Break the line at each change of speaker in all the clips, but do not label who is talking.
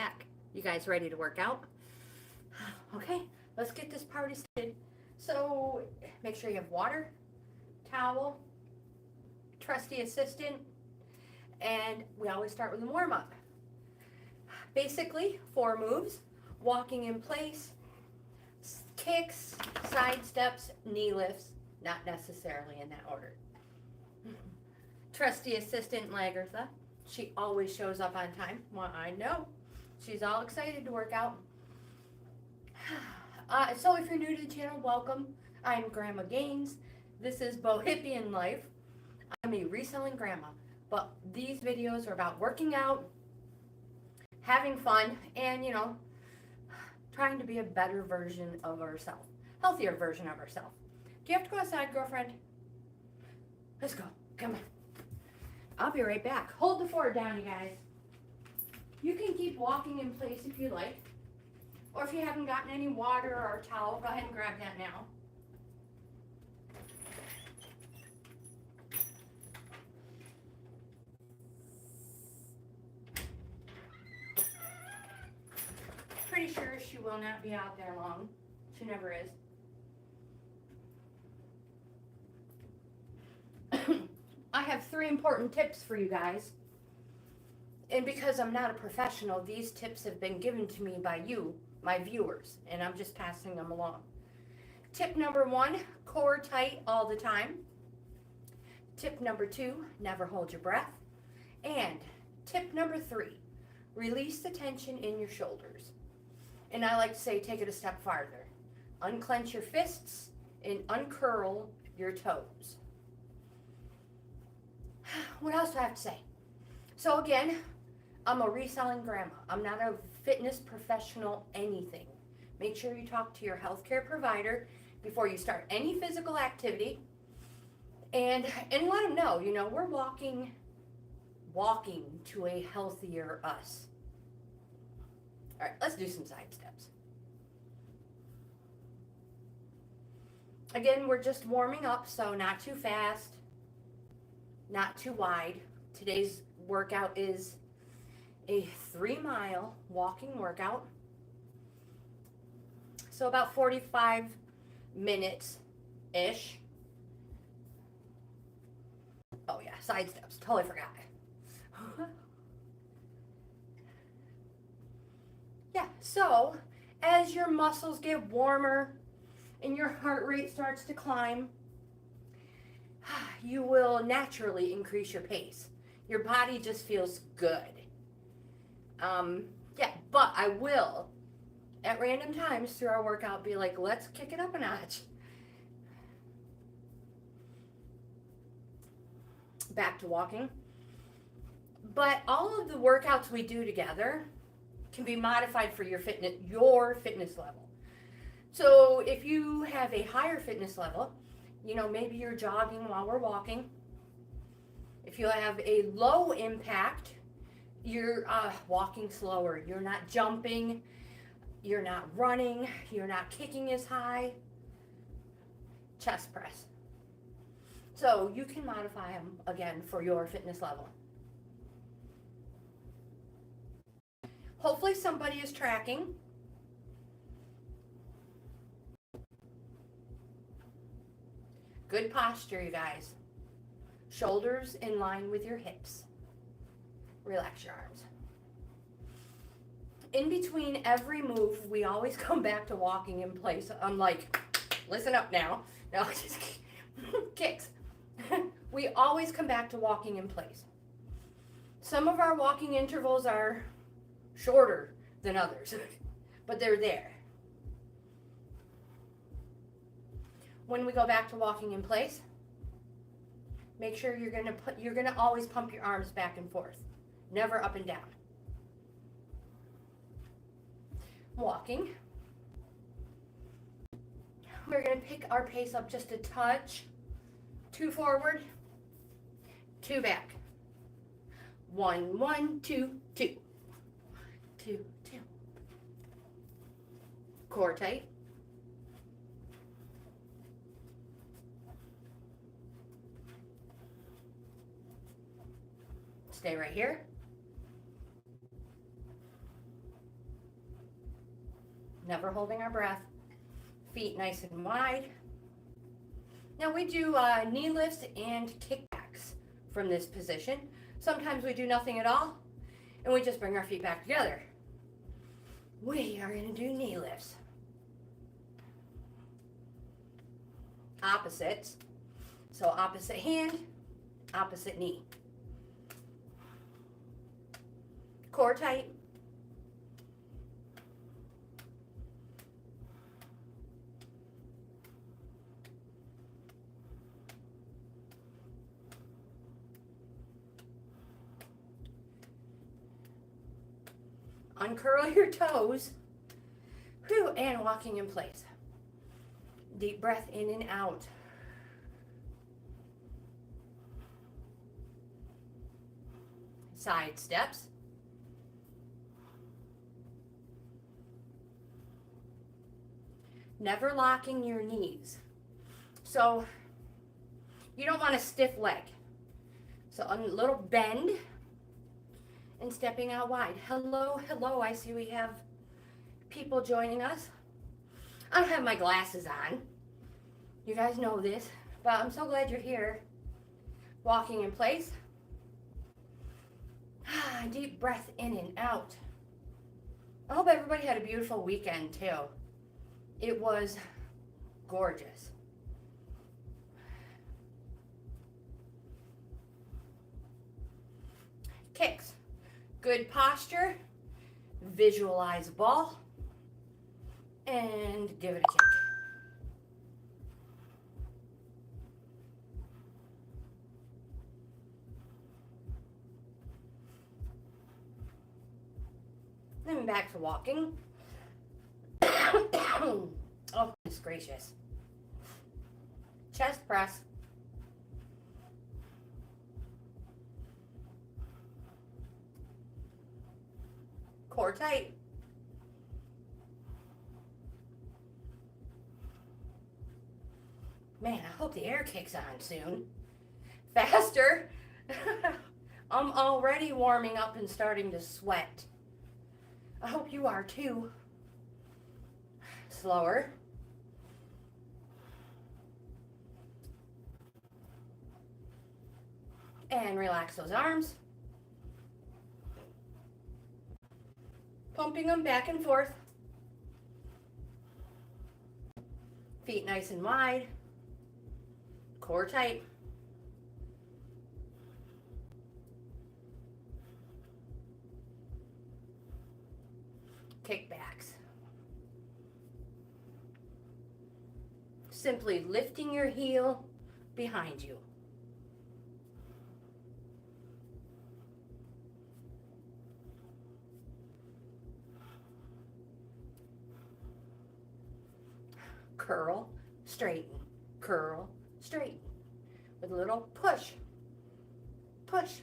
back. You guys ready to work out? Okay, let's get this party started. So make sure you have water, towel, trusty assistant, and we always start with a warm-up. Basically, 4 moves: walking in place, kicks, side steps, knee lifts, not necessarily in that order. Trusty assistant Lagertha, she always shows up on time. Well, I know. She's all excited to work out. So if you're new to the channel, welcome. I'm Grandma GAINZ. This is Bohippianlife. I'm a reselling grandma, but these videos are about working out, having fun, and trying to be a better version of ourselves, healthier version of ourselves. Do you have to go outside, girlfriend? Let's go. Come on. I'll be right back. Hold the fort down, you guys. You can keep walking in place if you like. Or if you haven't gotten any water or a towel, go ahead and grab that now. Pretty sure she will not be out there long. She never is. I have 3 important tips for you guys. And because I'm not a professional, these tips have been given to me by you, my viewers, and I'm just passing them along. Tip number 1, core tight all the time. Tip number 2, never hold your breath. And tip number 3, release the tension in your shoulders. And I like to say, take it a step farther. Unclench your fists and uncurl your toes. What else do I have to say? So again, I'm a reselling grandma. I'm not a fitness professional anything. Make sure you talk to your healthcare provider before you start any physical activity, and let them know, we're walking to a healthier us. All right, let's do some side steps. Again, we're just warming up, so not too fast, not too wide. Today's workout is a 3-mile walking workout. So about 45 minutes-ish. Oh yeah, side steps, totally forgot. Yeah, so as your muscles get warmer and your heart rate starts to climb, you will naturally increase your pace. Your body just feels good. Yeah, but I will, at random times through our workout, be like, let's kick it up a notch. Back to walking. But all of the workouts we do together can be modified for your fitness level. So if you have a higher fitness level, maybe you're jogging while we're walking. If you have a low impact, you're walking slower. You're not jumping. You're not running. You're not kicking as high. Chest press. So you can modify them again for your fitness level. Hopefully somebody is tracking. Good posture, you guys. Shoulders in line with your hips. Relax your arms. In between every move, we always come back to walking in place. I'm like, listen up now. No, just kicks. We always come back to walking in place. Some of our walking intervals are shorter than others, but they're there. When we go back to walking in place, make sure you're gonna always pump your arms back and forth, never up and down. Walking. We're gonna pick our pace up just a touch. 2 forward, 2 back. 1, 1, 2, 2. 2, 2. Core tight. Stay right here. never holding our breath. Feet nice and wide. Now we do knee lifts and kickbacks from this position. Sometimes we do nothing at all, and we just bring our feet back together. We are going to do knee lifts. Opposites. So opposite hand, opposite knee. Core tight. Uncurl your toes. Whew, and walking in place. Deep breath in and out. Side steps. Never locking your knees. So you don't want a stiff leg. So a little bend and stepping out wide. Hello, hello. I see we have people joining us. I don't have my glasses on. You guys know this, but I'm so glad you're here. Walking in place. Deep breath in and out. I hope everybody had a beautiful weekend too. It was gorgeous. Kicks. Good posture. Visualize ball. And give it a kick. Then back to walking. Oh, goodness gracious. Chest press. Core tight. Man, I hope the air kicks on soon. Faster. I'm already warming up and starting to sweat. I hope you are too. Slower. And relax those arms. Pumping them back and forth. Feet nice and wide. Core tight. Kickbacks. Simply lifting your heel behind you. Curl, straighten, curl, straighten. With a little push, push.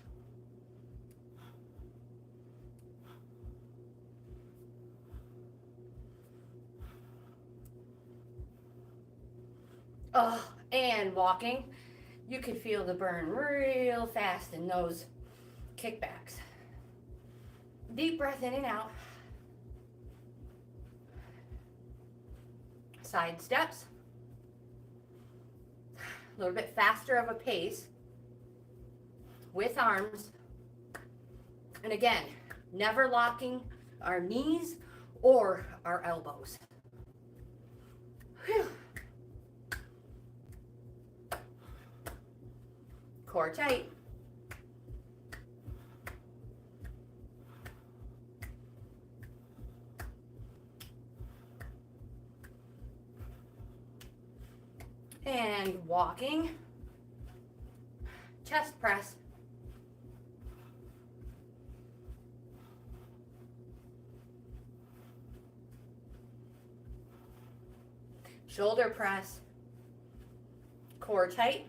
Oh, and walking, you can feel the burn real fast in those kickbacks. Deep breath in and out. Side steps. A little bit faster of a pace with arms. And again, never locking our knees or our elbows. Whew. Core tight. And walking. Chest press. Shoulder press. Core tight.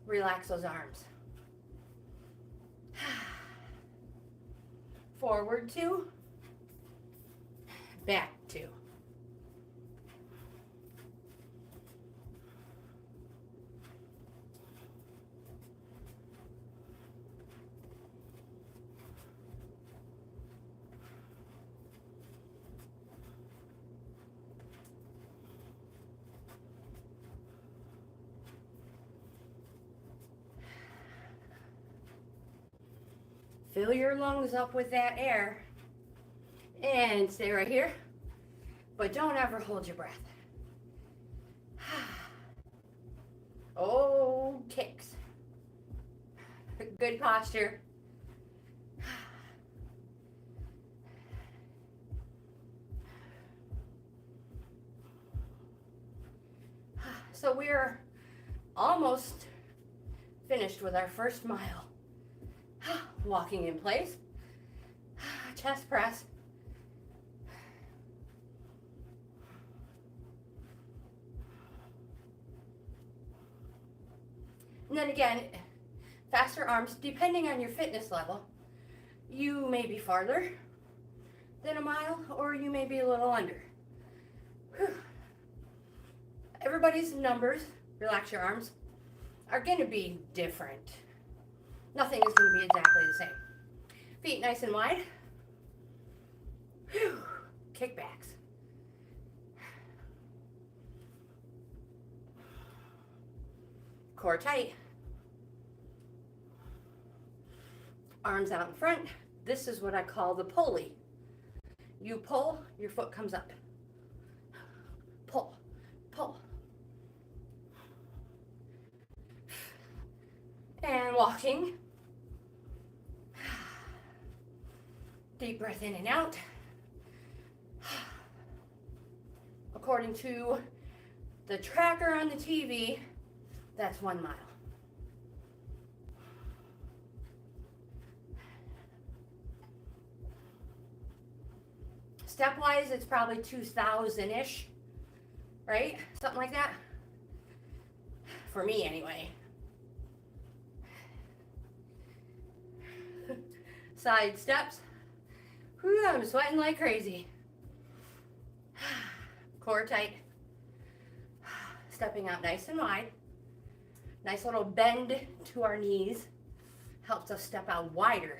Relax those arms. Forward 2. Back 2. Fill your lungs up with that air and stay right here, but don't ever hold your breath. Oh, kicks. Good posture. So we're almost finished with our first mile. Walking in place, chest press. And then again, faster arms, depending on your fitness level. You may be farther than a mile, or you may be a little under. Whew. Everybody's numbers, relax your arms, are going to be different. Nothing is going to be exactly the same. Feet nice and wide. Whew. Kickbacks. Core tight. Arms out in front. This is what I call the pulley. You pull, your foot comes up. Pull, pull. And walking. Deep breath in and out. According to the tracker on the TV, that's 1 mile. Step-wise, it's probably 2,000-ish, right? Something like that. For me, anyway. Side steps. Whew, I'm sweating like crazy. Core tight. Stepping out nice and wide. Nice little bend to our knees. Helps us step out wider.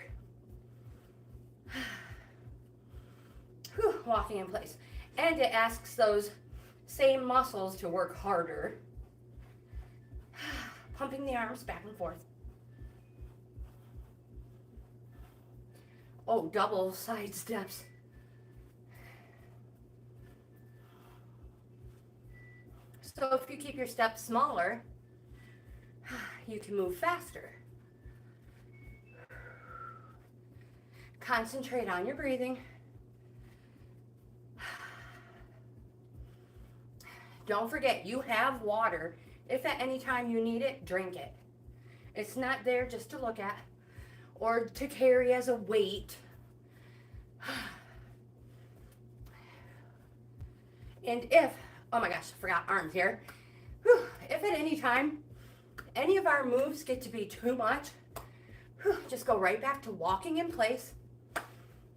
Whew, walking in place. And it asks those same muscles to work harder. Pumping the arms back and forth. Oh, double side steps. So if you keep your steps smaller, you can move faster. Concentrate on your breathing. Don't forget, you have water. If at any time you need it, drink it. It's not there just to look at or to carry as a weight. And if, oh my gosh, I forgot arms here. Whew, if at any time any of our moves get to be too much, just go right back to walking in place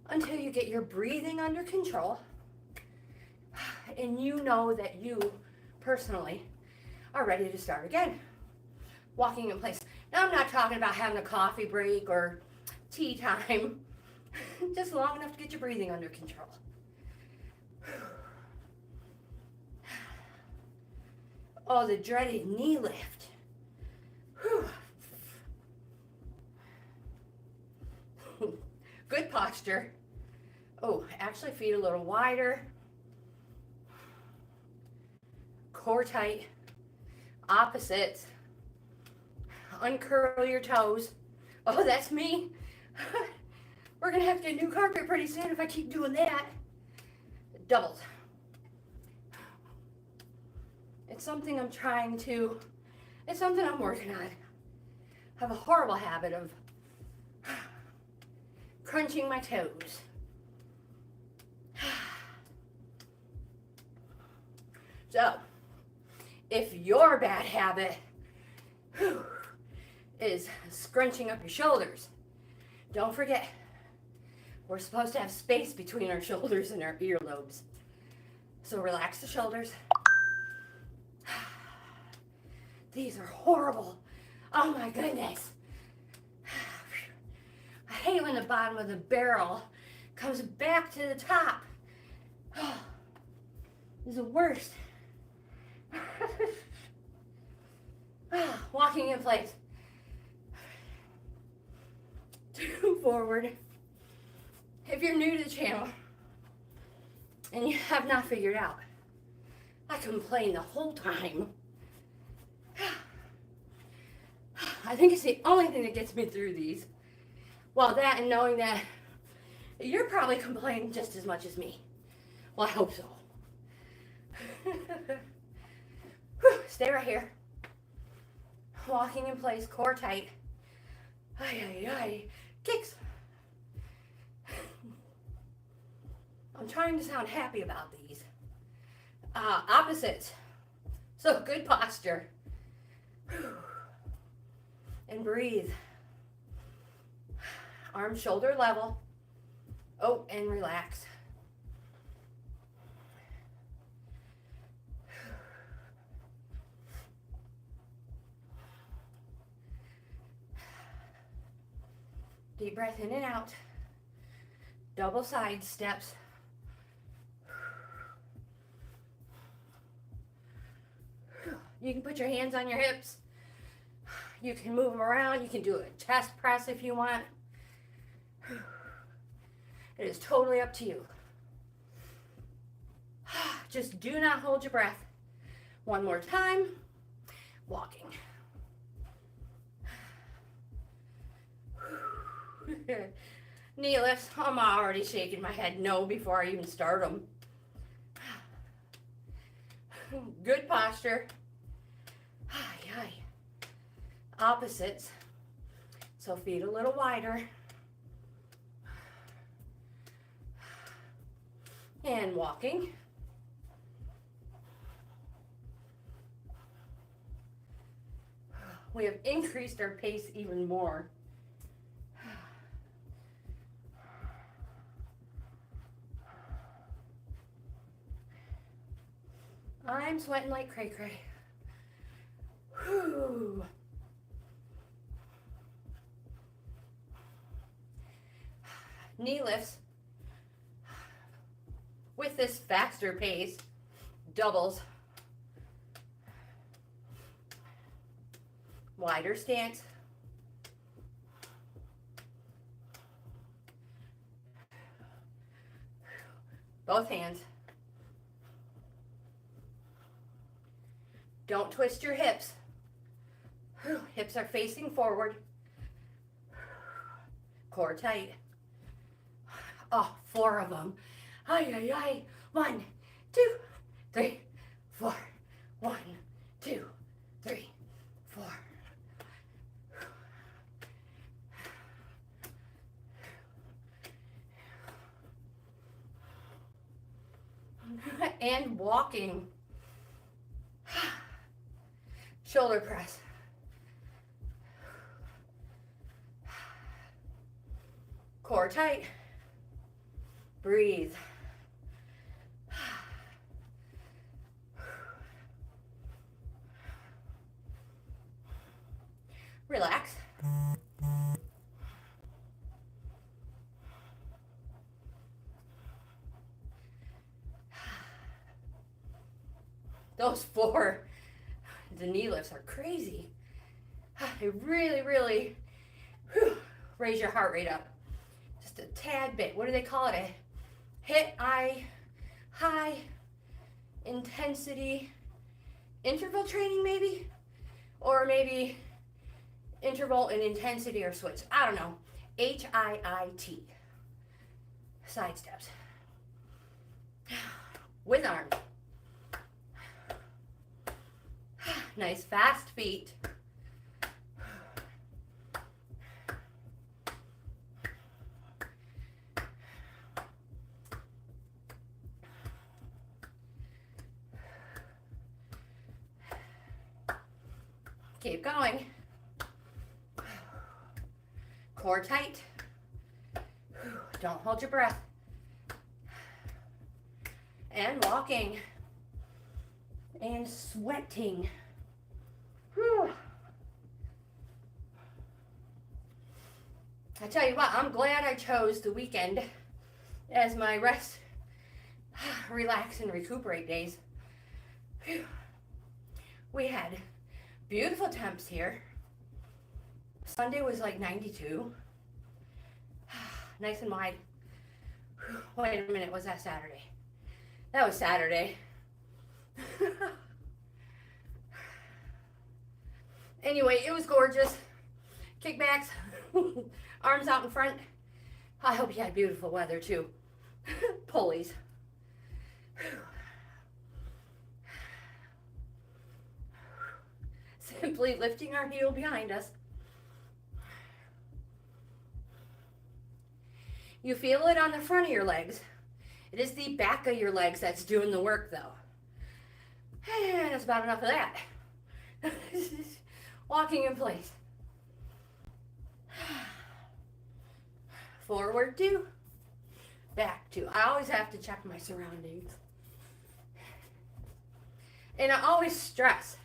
until you get your breathing under control. And you know that you personally are ready to start again. Walking in place. Now I'm not talking about having a coffee break or tea time. Just long enough to get your breathing under control. Oh, the dreaded knee lift. Good posture. Oh, actually feet a little wider. Core tight. Opposites. Uncurl your toes. Oh, that's me. We're going to have to get new carpet pretty soon if I keep doing that. Doubles. It's something I'm it's something I'm working on. I have a horrible habit of crunching my toes. So, if your bad habit is scrunching up your shoulders, don't forget, we're supposed to have space between our shoulders and our earlobes. So relax the shoulders. These are horrible. Oh my goodness. I hate when the bottom of the barrel comes back to the top. This is the worst. Walking in place. 2 forward. If you're new to the channel and you have not figured out, I complain the whole time. I think it's the only thing that gets me through these. Well, that and knowing that you're probably complaining just as much as me. Well, I hope so. Stay right here. Walking in place, core tight. Ay, ay, ay. Kicks. I'm trying to sound happy about these. Opposites. So good posture. And breathe. Arms shoulder level. Oh, and relax. Deep breath in and out. Double side steps. You can put your hands on your hips. You can move them around. You can do a chest press if you want. It is totally up to you. Just do not hold your breath. One more time. Walking. Knee lifts. I'm already shaking my head no before I even start them. Good posture. Opposites. So feet a little wider. And walking. We have increased our pace even more. I'm sweating like cray-cray. Whew. Knee lifts with this faster pace, doubles, wider stance, both hands. Don't twist your hips. Hips are facing forward. Core tight. Oh, 4 of them. Ay, ay, ay. 1, 2, 3, 4. 1, 2, 3, 4. And walking. Shoulder press. Core tight. Breathe. Relax. Those 4, the knee lifts are crazy. They really raise your heart rate up. Just a tad bit. What do they call it? A high intensity interval training maybe? Or maybe interval and intensity or switch. I don't know. HIIT. Side steps. With arms. Nice fast feet. Keep going. Core tight. Don't hold your breath. And walking. And sweating. Whew. I tell you what, I'm glad I chose the weekend as my rest, relax, and recuperate days. Whew. We had beautiful temps here. Sunday was like 92. Nice and wide. Wait a minute, was that Saturday? That was Saturday. Anyway, it was gorgeous. Kickbacks, arms out in front. I hope you had beautiful weather too. Pulleys. Simply lifting our heel behind us. You feel it on the front of your legs. It is the back of your legs that's doing the work though. And that's about enough of that. Walking in place. Forward 2, back 2. I always have to check my surroundings. And I always stress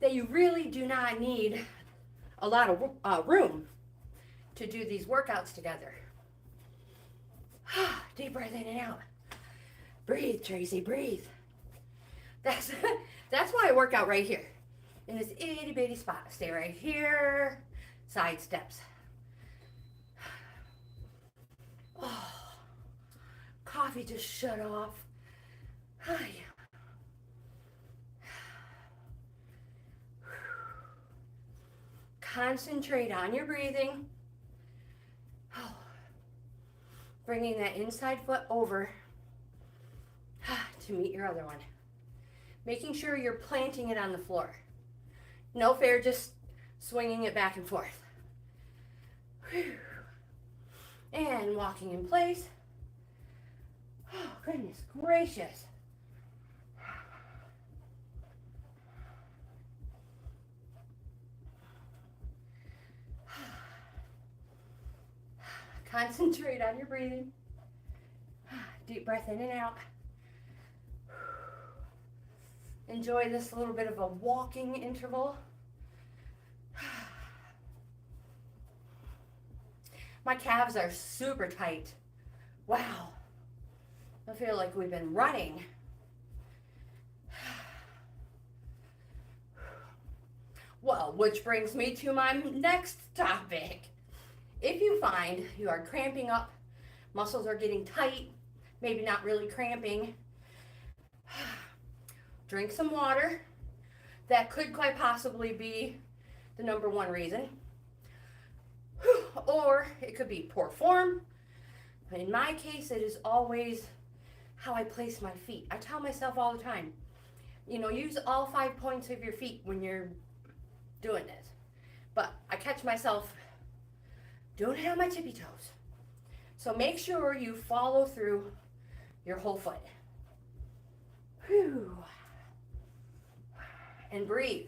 that you really do not need a lot of room to do these workouts together. Deep breath in and out. Breathe, Tracy, breathe. That's why I work out right here. In this itty bitty spot. Stay right here. Side steps. Oh, coffee just shut off. Concentrate on your breathing. Oh, bringing that inside foot over to meet your other one. Making sure you're planting it on the floor. No fair, just swinging it back and forth. And walking in place. Oh, goodness gracious. Concentrate on your breathing. Deep breath in and out. Enjoy this little bit of a walking interval. My calves are super tight. Wow. I feel like we've been running. Well, which brings me to my next topic. If you find you are cramping up, muscles are getting tight, maybe not really cramping, drink some water. That could quite possibly be the number one reason. Or it could be poor form. In my case, it is always how I place my feet. I tell myself all the time, you know, use all 5 points of your feet when you're doing this. But I catch myself doing it on my tippy toes. So make sure you follow through your whole foot. Whew. And breathe.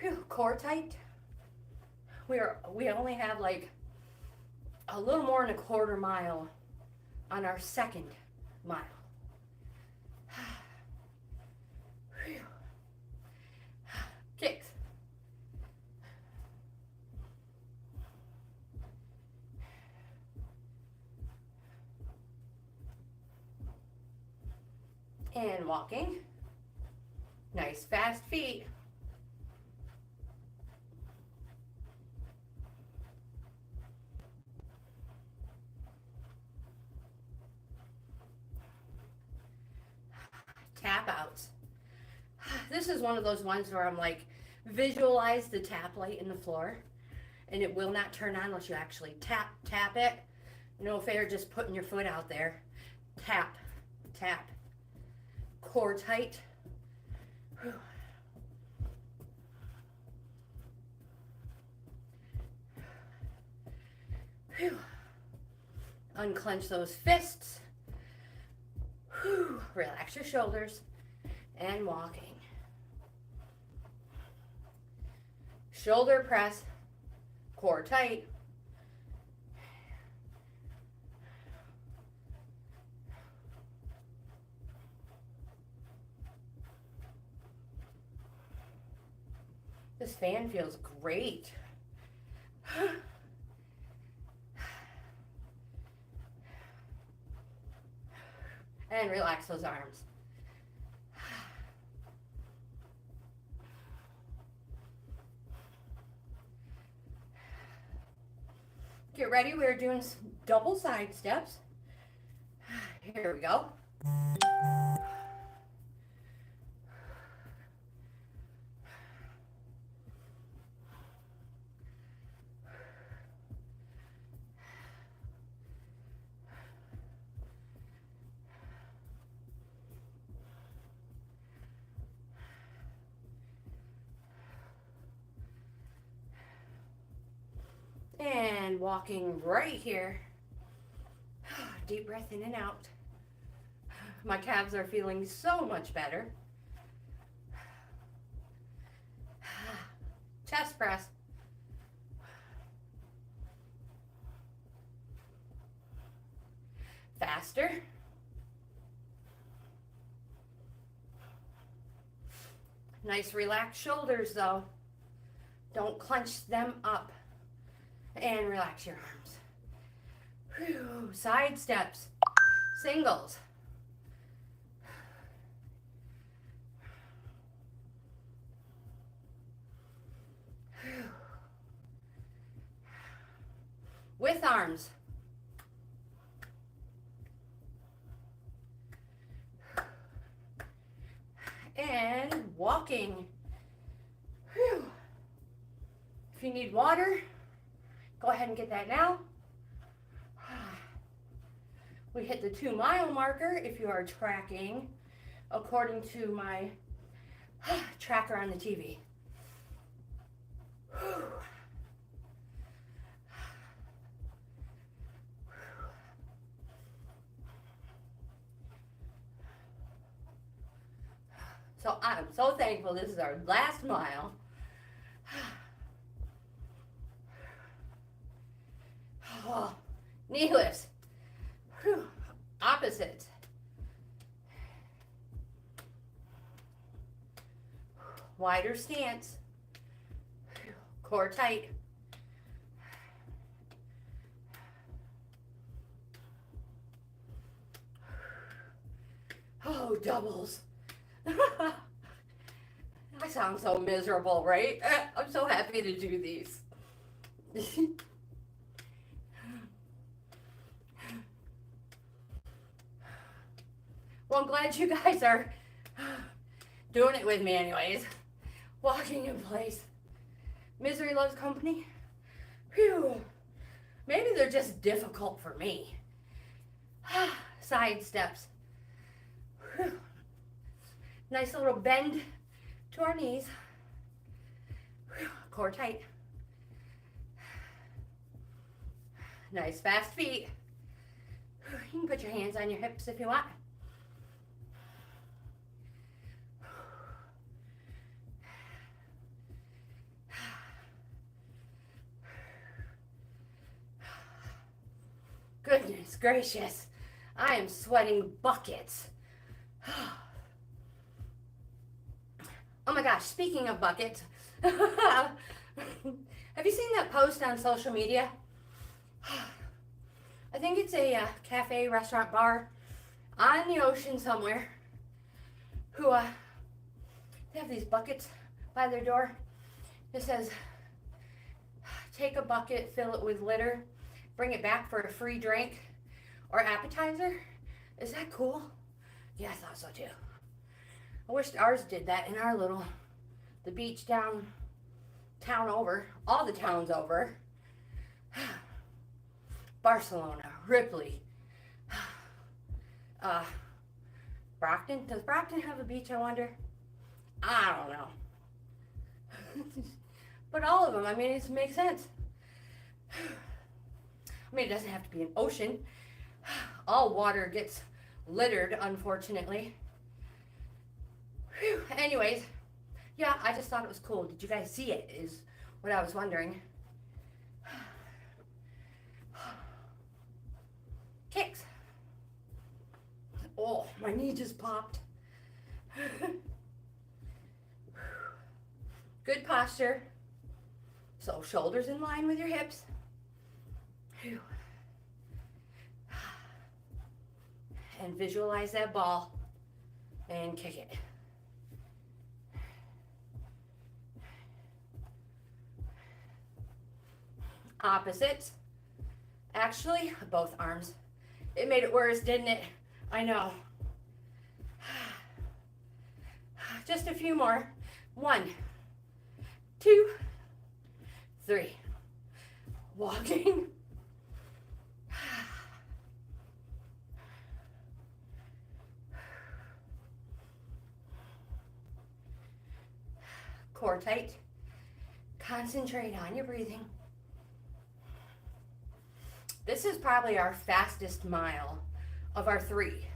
Whew. Core tight. We only have like a little more than a quarter mile on our second mile. Whew. Kicks. And walking. Nice fast feet. Tap outs. This is one of those ones where I'm like, visualize the tap light in the floor, and it will not turn on unless you actually tap it. No fair just putting your foot out there. Tap, tap. Core tight. Whew. Whew. Unclench those fists. Whew. Relax your shoulders and walking. Shoulder press, core tight. This fan feels great. And relax those arms. Get ready, we're doing some double side steps. Here we go. And walking right here. Deep breath in and out. My calves are feeling so much better. Chest press. Faster. Nice relaxed shoulders though. Don't clench them up. And relax your arms. Whew. Side steps. Singles. Whew. With arms. And walking. Whew. If you need water, go ahead and get that now. We hit the 2-mile marker if you are tracking according to my tracker on the TV. So I'm so thankful this is our last mile. Oh, knee lifts. Whew. Opposite. Wider stance. Core tight. Oh, doubles. I sound so miserable, right? I'm so happy to do these. Well, I'm glad you guys are doing it with me anyways. Walking in place. Misery loves company. Phew. Maybe they're just difficult for me. Side steps. Whew. Nice little bend to our knees. Whew. Core tight. Nice fast feet. You can put your hands on your hips if you want. Goodness gracious, I am sweating buckets. Oh my gosh, speaking of buckets, have you seen that post on social media? I think it's a cafe, restaurant, bar on the ocean somewhere who they have these buckets by their door. It says, take a bucket, fill it with litter, bring it back for a free drink or appetizer. Is that cool? Yeah, I thought so too. I wish ours did that in our little, the beach town over, all the towns over. Barcelona, Ripley, Brockton. Does Brockton have a beach, I wonder? I don't know. But all of them, I mean, it makes sense. I mean, it doesn't have to be an ocean. All water gets littered, unfortunately. Whew. Anyways, yeah, I just thought it was cool. Did you guys see it, is what I was wondering. Kicks. Oh, my knee just popped. Good posture. So shoulders in line with your hips. Whew. And visualize that ball and kick it. Opposites. Actually, both arms. It made it worse, didn't it? I know. Just a few more. 1, 2, 3. Walking. Core tight. Concentrate on your breathing. This is probably our fastest mile of our 3.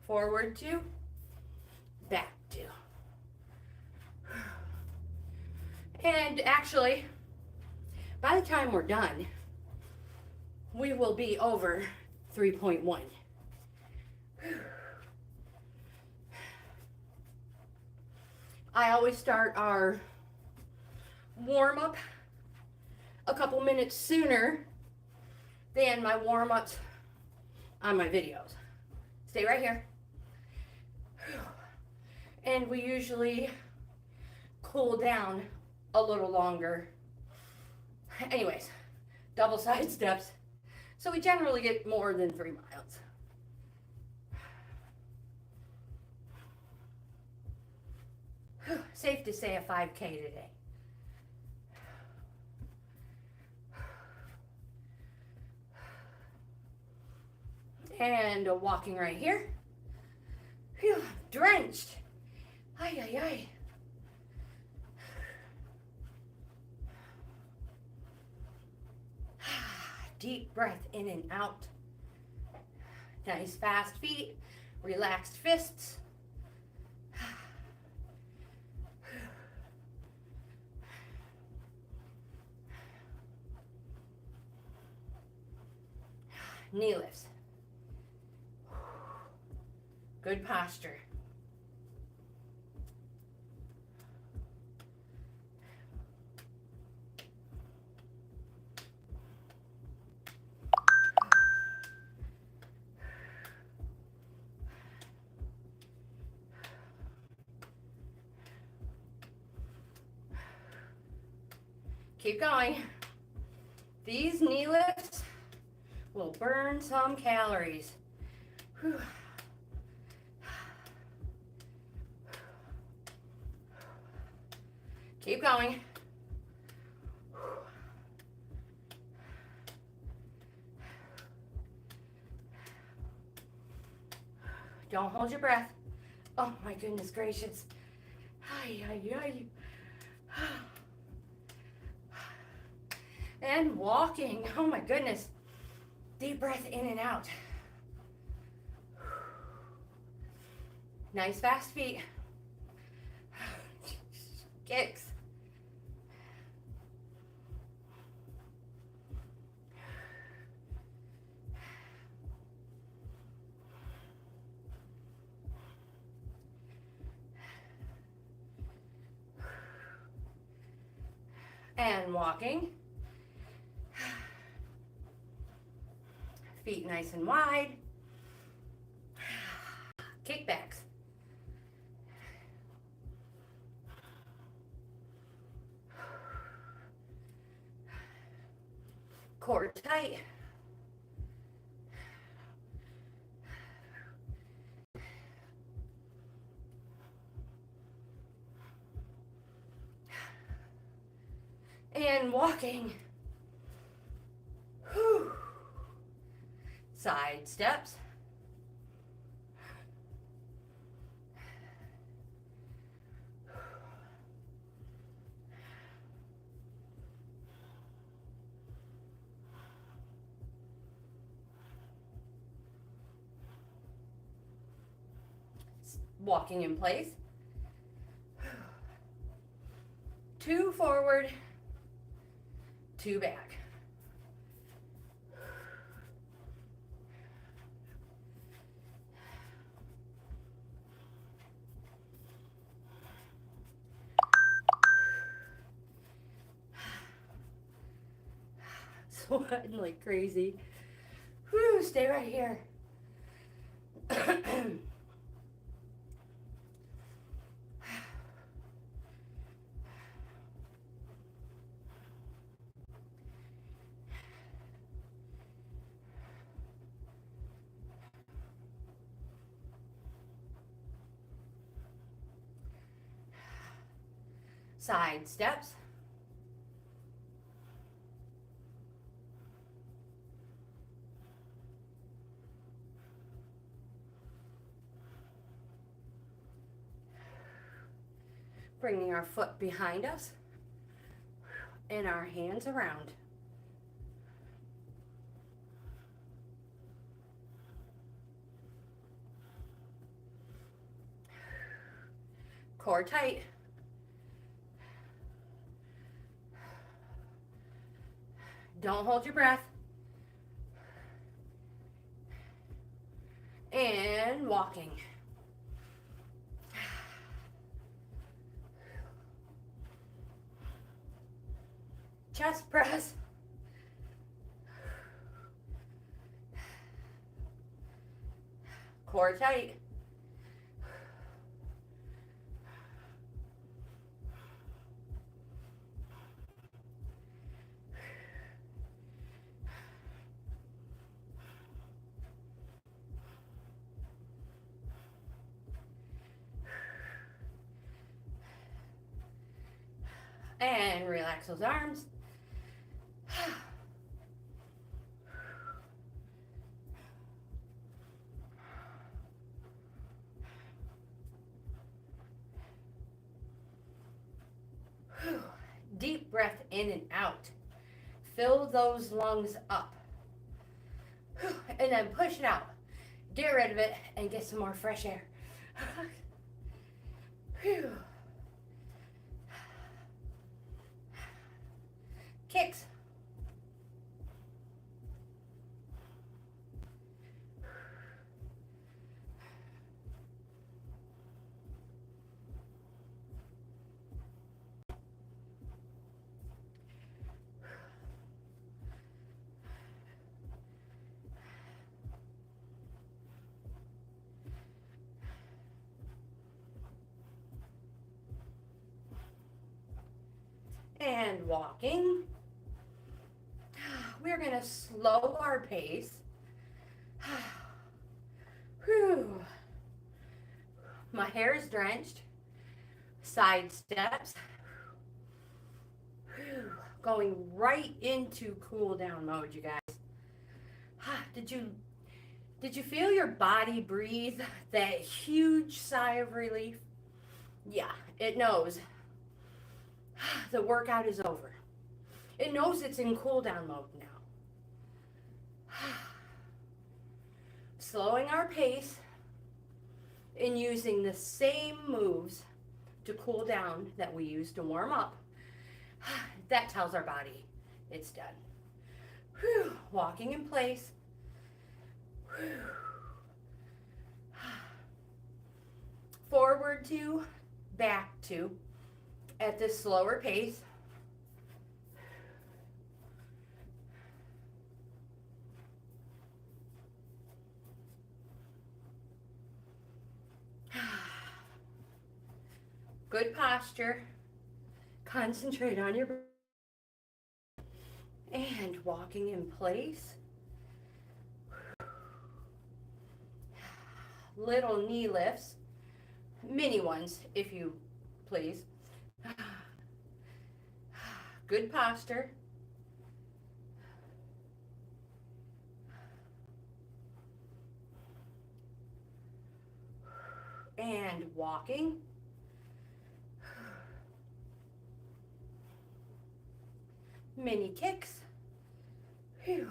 Forward 2, back 2. And actually, by the time we're done, we will be over 3.1. I always start our warm-up a couple minutes sooner than my warm-ups on my videos. Stay right here. And we usually cool down a little longer. Anyways, double side steps. So we generally get more than 3 miles. Safe to say a 5K today. And walking right here. Phew, drenched. Ay, ay, ay. Deep breath in and out. Nice fast feet, relaxed fists. Knee lifts. Good posture. Keep going. These knee lifts will burn some calories. Whew. Keep going. Don't hold your breath. Oh my goodness gracious. Ay, ay, ay. And walking. Oh my goodness. Deep breath in and out. Nice fast feet. Kicks. And walking. Feet nice and wide. Kickbacks. Core tight. And walking. Whew. Side steps. Walking in place. 2 forward, 2 back. Sweating like crazy. Whew, stay right here. Side steps. Bringing our foot behind us and our hands around. Core tight. Don't hold your breath. And walking. Chest press. Core tight. And relax those arms. Deep breath in and out. Fill those lungs up. And then push it out. Get rid of it and get some more fresh air. Kicks. And walking. We're going to slow our pace. Whew. My hair is drenched. Side steps. Whew. Going right into cool down mode, you guys. Did you feel your body breathe that huge sigh of relief? Yeah, it knows the workout is over. It knows it's in cool down mode now. Slowing our pace and using the same moves to cool down that we used to warm up. That tells our body it's done. Whew. Walking in place. Whew. Forward to, back to, at this slower pace. Good posture. Concentrate on your breath. And walking in place. Little knee lifts. Mini ones, if you please. Good posture. And walking. Mini kicks. Whew.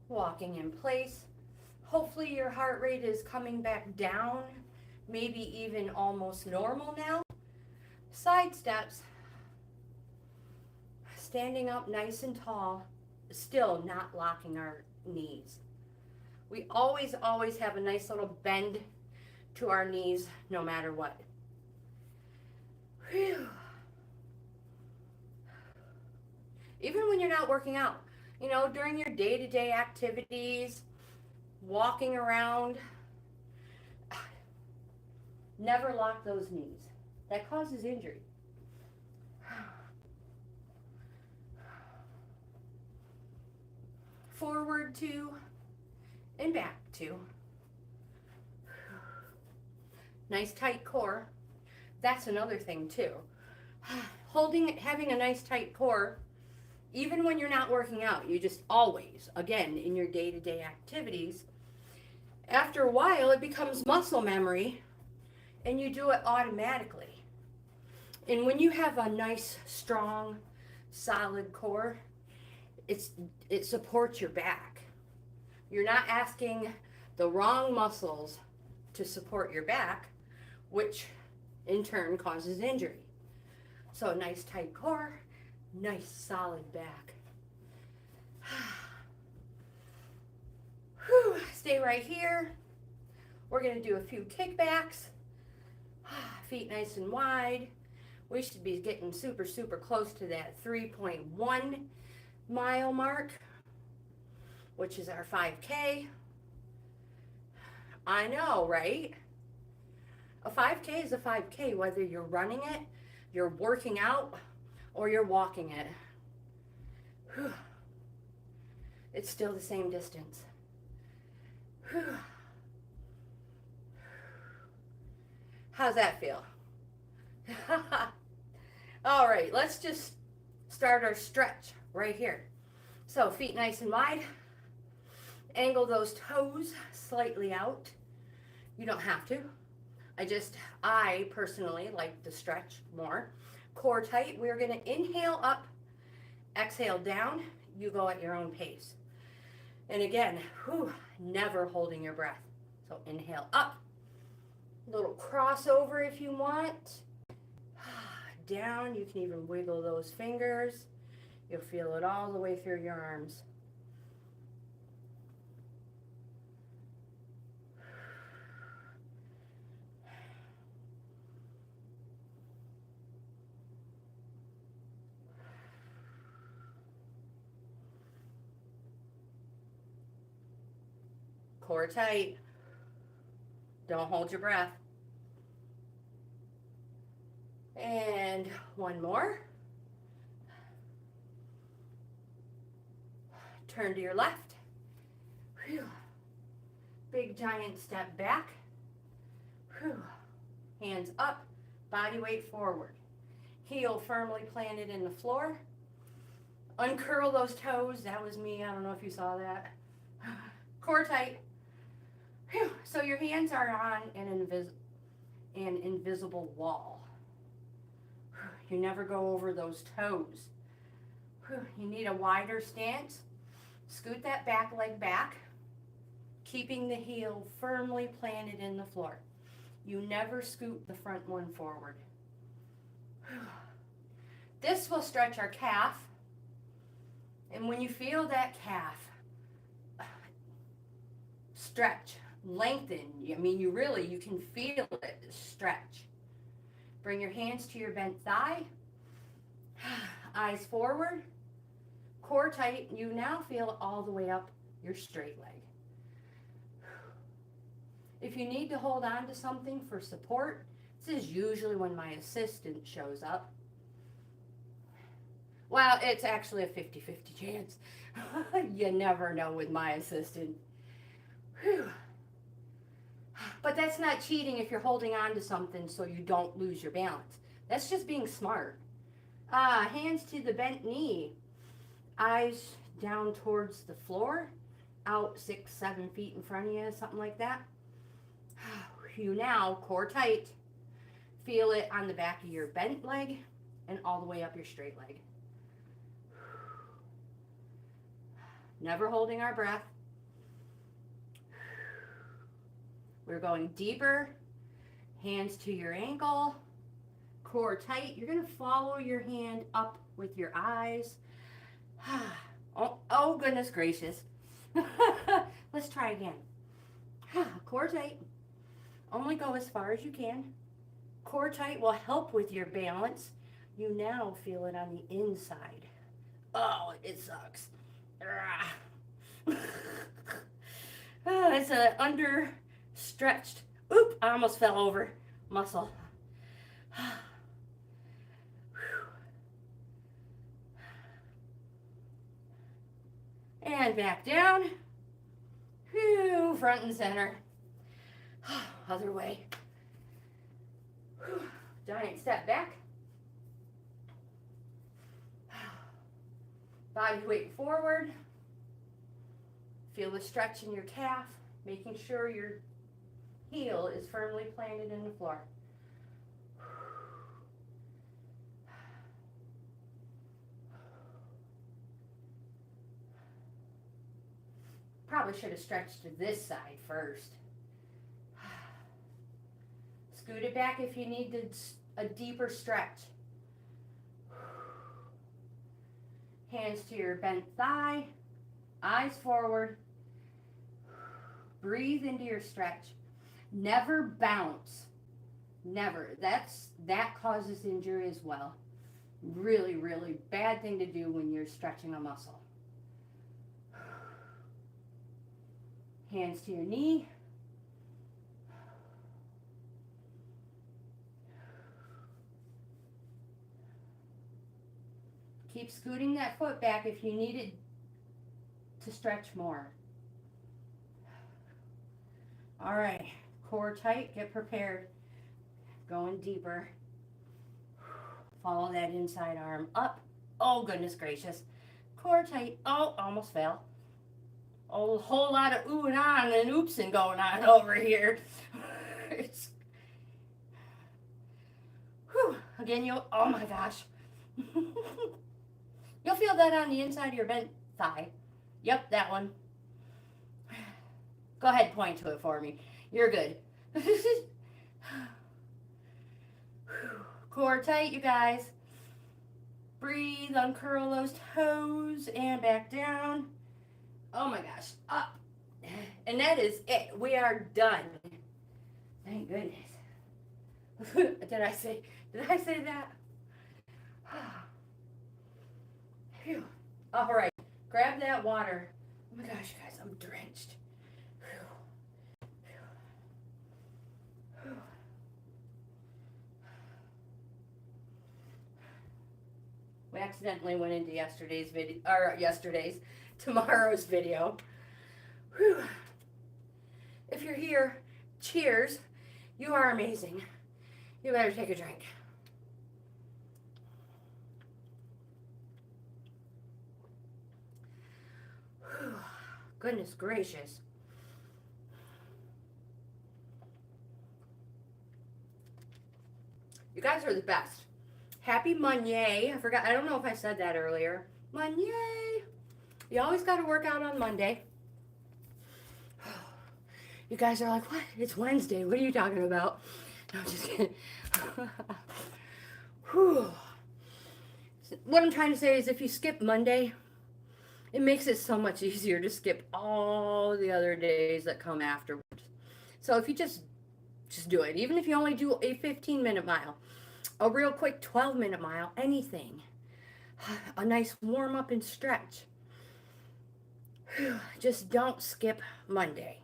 Walking in place. Hopefully your heart rate is coming back down, maybe even almost normal now. Side steps. Standing up nice and tall, still not locking our knees. We always have a nice little bend to our knees no matter what. Whew. Even when you're not working out, You know, during your day-to-day activities, walking around, never lock those knees. That causes injury. Forward 2 and back 2. Nice tight core. That's another thing too. Having a nice tight core, even when you're not working out, you just always, again, in your day-to-day activities, after a while it becomes muscle memory and you do it automatically. And when you have a nice, strong, solid core, it supports your back. You're not asking the wrong muscles to support your back, which in turn causes injury. So a nice tight core, nice solid back. Whew, stay right here. We're going to do a few kickbacks. Feet nice and wide. We should be getting super, super close to that 3.1 mile mark, which is our 5K. I know, right? A 5K is a 5K, whether you're running it, you're working out, or you're walking it. Whew. It's still the same distance. Whew. How's that feel? All right, let's just start our stretch right here. So feet nice and wide. Angle those toes slightly out. You don't have to. I personally like to stretch more. Core tight. We're going to inhale up, exhale down. You go at your own pace. And again, never holding your breath. So inhale up. Little crossover if you want. Down. You can even wiggle those fingers. You'll feel it all the way through your arms. Core tight. Don't hold your breath. And one more. Turn to your left. Whew. Big giant step back. Whew. Hands up, body weight forward. Heel firmly planted in the floor. Uncurl those toes. That was me. I don't know if you saw that. Core tight. Whew. So your hands are on an invisible wall. You never go over those toes. You need a wider stance. Scoot that back leg back, keeping the heel firmly planted in the floor. You never scoot the front one forward. This will stretch our calf. And when you feel that calf stretch, lengthen, I mean, you can feel it stretch. Bring your hands to your bent thigh, eyes forward, core tight. You now feel all the way up your straight leg. If you need to hold on to something for support, this is usually when my assistant shows up. Well, it's actually a 50-50 chance. You never know with my assistant. Whew. But that's not cheating if you're holding on to something so you don't lose your balance. That's just being smart. Hands to the bent knee. Eyes down towards the floor. Out 6-7 feet in front of you, something like that. You now, core tight. Feel it on the back of your bent leg and all the way up your straight leg. Never holding our breath. We're going deeper, hands to your ankle, core tight. You're going to follow your hand up with your eyes. Oh goodness gracious. Let's try again. Core tight. Only go as far as you can. Core tight will help with your balance. You now feel it on the inside. Oh, it sucks. It's an under-stretched, oop, I almost fell over, muscle. And back down. Whew, front and center. Other way. Whew. Giant step back. Body weight forward. Feel the stretch in your calf, making sure your heel is firmly planted in the floor. Probably should have stretched to this side first. Scoot it back if you need a deeper stretch. Hands to your bent thigh, eyes forward. Breathe into your stretch. Never bounce. Never. That causes injury as well. Really, really bad thing to do when you're stretching a muscle. Hands to your knee. Keep scooting that foot back if you need it to stretch more. All right, core tight, get prepared. Going deeper. Follow that inside arm up. Oh, goodness gracious. Core tight. Oh, almost fell. Oh, a whole lot of ooh and ah and oopsing going on over here. It's, whew, again, oh my gosh. You'll feel that on the inside of your bent thigh. Yep, that one. Go ahead, point to it for me. You're good. Core tight, you guys. Breathe, uncurl those toes, and back down. Oh my gosh, up. And that is it. We are done. Thank goodness. Did I say that? Phew. All right, grab that water. Oh my gosh, guys, I'm drenched. We accidentally went into tomorrow's video. Whew. If you're here, cheers. You are amazing. You better take a drink. Whew. Goodness gracious. You guys are the best. Happy Monday. I don't know if I said that earlier. Monday. You always got to work out on Monday. You guys are like, what? It's Wednesday. What are you talking about? No, I'm just kidding. What I'm trying to say is if you skip Monday, it makes it so much easier to skip all the other days that come afterwards. So if you just do it, even if you only do a 15-minute mile, a real quick 12-minute mile, anything. A nice warm up and stretch. Just don't skip Monday.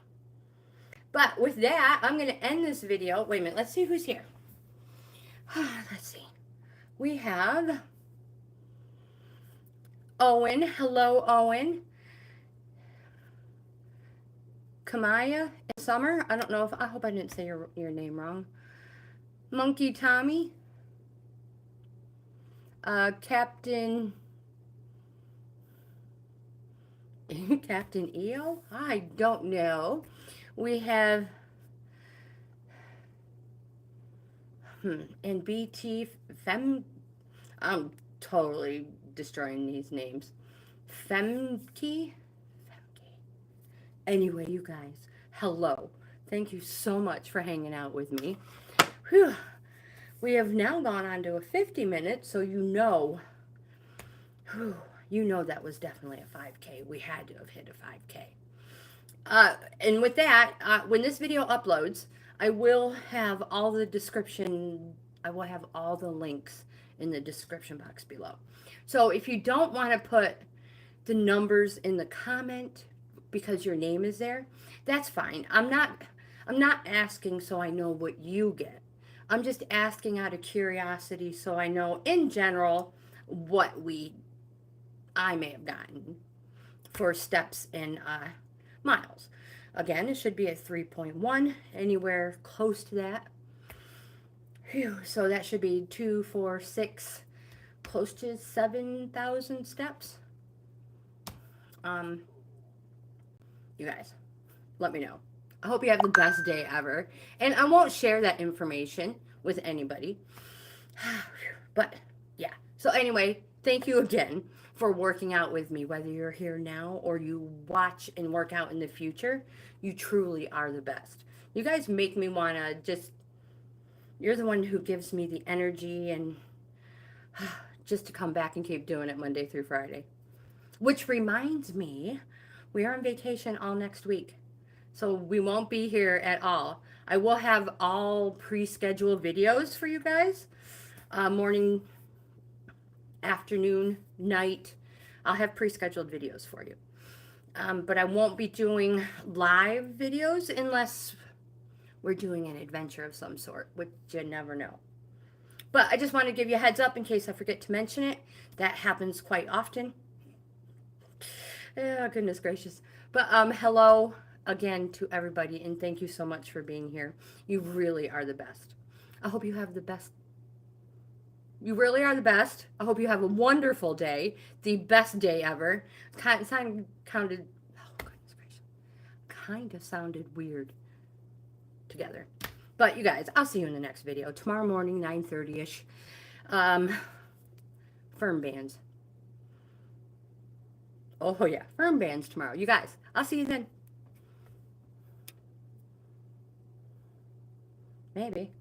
But with that, I'm going to end this video. Wait a minute, let's see who's here. Let's see. We have Owen. Hello, Owen. Kamaya and Summer. I hope I didn't say your name wrong. Monkey Tommy. Captain EO? I don't know. We have and BT Fem. I'm totally destroying these names. Femke. Anyway, you guys, hello. Thank you so much for hanging out with me. Whew. We have now gone on to a 50 minutes, so you know that was definitely a 5K. We had to have hit a 5K. And with that, when this video uploads, I will have all the links in the description box below. So if you don't want to put the numbers in the comment because your name is there, that's fine. I'm not asking so I know what you get. I'm just asking out of curiosity so I know in general what I may have gotten for steps in miles. Again, it should be at 3.1, anywhere close to that. Phew, so that should be 2, 4, 6, close to 7,000 steps. You guys, let me know. I hope you have the best day ever. And I won't share that information with anybody. But yeah. So anyway, thank you again for working out with me, whether you're here now or you watch and work out in the future. You truly are the best. You guys make me want to just, you're the one who gives me the energy and just to come back and keep doing it Monday through Friday. Which reminds me, we are on vacation all next week. So we won't be here at all. I will have all pre-scheduled videos for you guys. Morning, afternoon, night. I'll have pre-scheduled videos for you. But I won't be doing live videos unless we're doing an adventure of some sort, which you never know. But I just want to give you a heads up in case I forget to mention it. That happens quite often. Oh, goodness gracious. But hello again to everybody, and thank you so much for being here. You really are the best. I hope you have the best. You really are the best. I hope you have a wonderful day, the best day ever. Kind of sounded weird together. But you guys, I'll see you in the next video tomorrow morning, 9:30ish. Firm bands. Oh yeah, firm bands tomorrow. You guys, I'll see you then. Maybe.